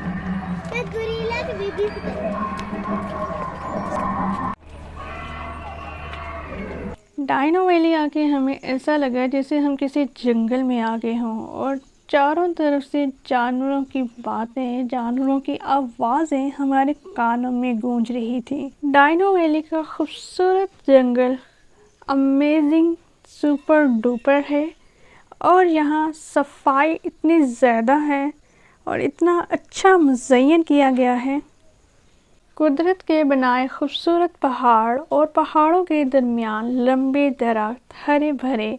Gorilla की बीबी dino valley आके हमें ऐसा लगा जैसे हम किसी जंगल में आ गए हों और चारों तरफ से जानवरों की बातें, जानवरों की आवाज़ें हमारे कानों में गूंज रही थी। डायनो वैली का खूबसूरत जंगल अमेजिंग सुपर डुपर है और यहाँ सफाई इतनी ज़्यादा है और इतना अच्छा मुज़य्यन किया गया है। कुदरत के बनाए खूबसूरत पहाड़ और पहाड़ों के दरमियान लंबे दरख्त हरे भरे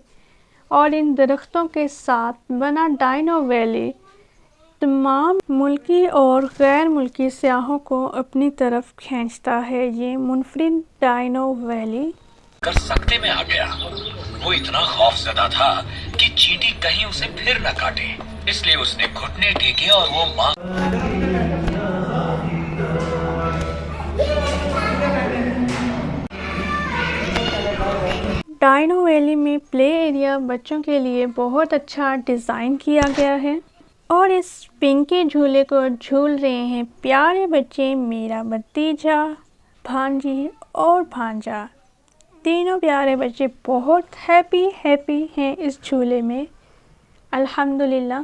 और इन दरख्तों के साथ बना डायनो वैली तमाम मुल्की और गैर मुल्की सयाहों को अपनी तरफ खींचता है। ये मुनफरिद डायनो वैली कर सकते में आ गया। वो इतना खौफजदा था कि चींटी कहीं उसे फिर न काटे, इसलिए उसने घुटने टेके और वो माँ डायनो वैली में प्ले एरिया बच्चों के लिए बहुत अच्छा डिज़ाइन किया गया है और इस पिंकी झूले को झूल रहे हैं प्यारे बच्चे, मेरा भतीजा, भांजी और भांजा। तीनों प्यारे बच्चे बहुत हैप्पी हैं इस झूले में, अल्हम्दुलिल्लाह।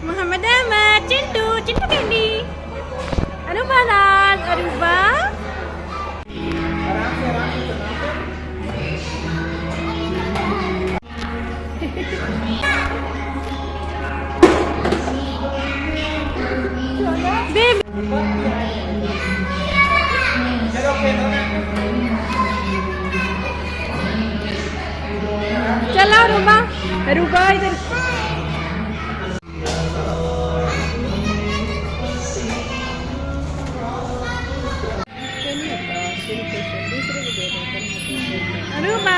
Muhammad Ahmad, Cintu Candy, Aruba Lal, Aruba. Baby. चला अरुबा, अरुबा इधर। अरुबा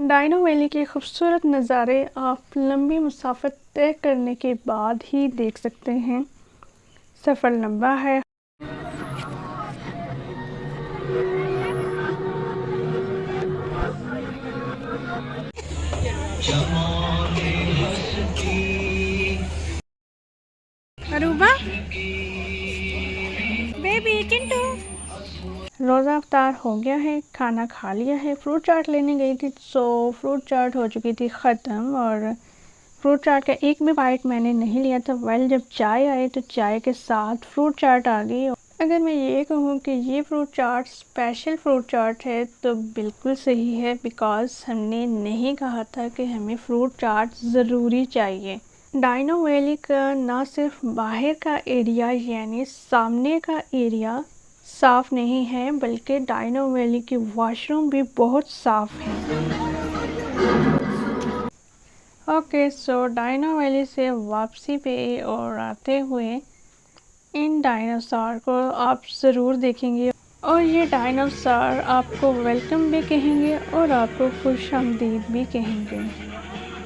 डायनो वैली के खूबसूरत नज़ारे आप लंबी मुसाफत तय करने के बाद ही देख सकते हैं। सफ़र लंबा है। अरूबा बेबी चिंटू रोज़ा अफ्तार हो गया है, खाना खा लिया है। फ्रूट चाट लेने गई थी तो फ्रूट चाट हो चुकी थी ख़त्म और फ्रूट चाट का एक भी बाइट मैंने नहीं लिया था। वेल जब चाय आई तो चाय के साथ फ्रूट चाट आ गई। अगर मैं ये कहूँ कि ये फ्रूट चाट स्पेशल फ्रूट चाट है तो बिल्कुल सही है, बिकॉज़ हमने नहीं कहा था कि हमें फ्रूट चाट ज़रूरी चाहिए। डायनो वैली का ना सिर्फ बाहर का एरिया यानी सामने का एरिया साफ़ नहीं है, बल्कि डायनो वैली के वॉशरूम भी बहुत साफ़ हैं। ओके सो डायनो वैली से वापसी पे और आते हुए इन डायनासोर को आप ज़रूर देखेंगे और ये डायनासोर आपको वेलकम भी कहेंगे और आपको खुश आमदीद भी कहेंगे।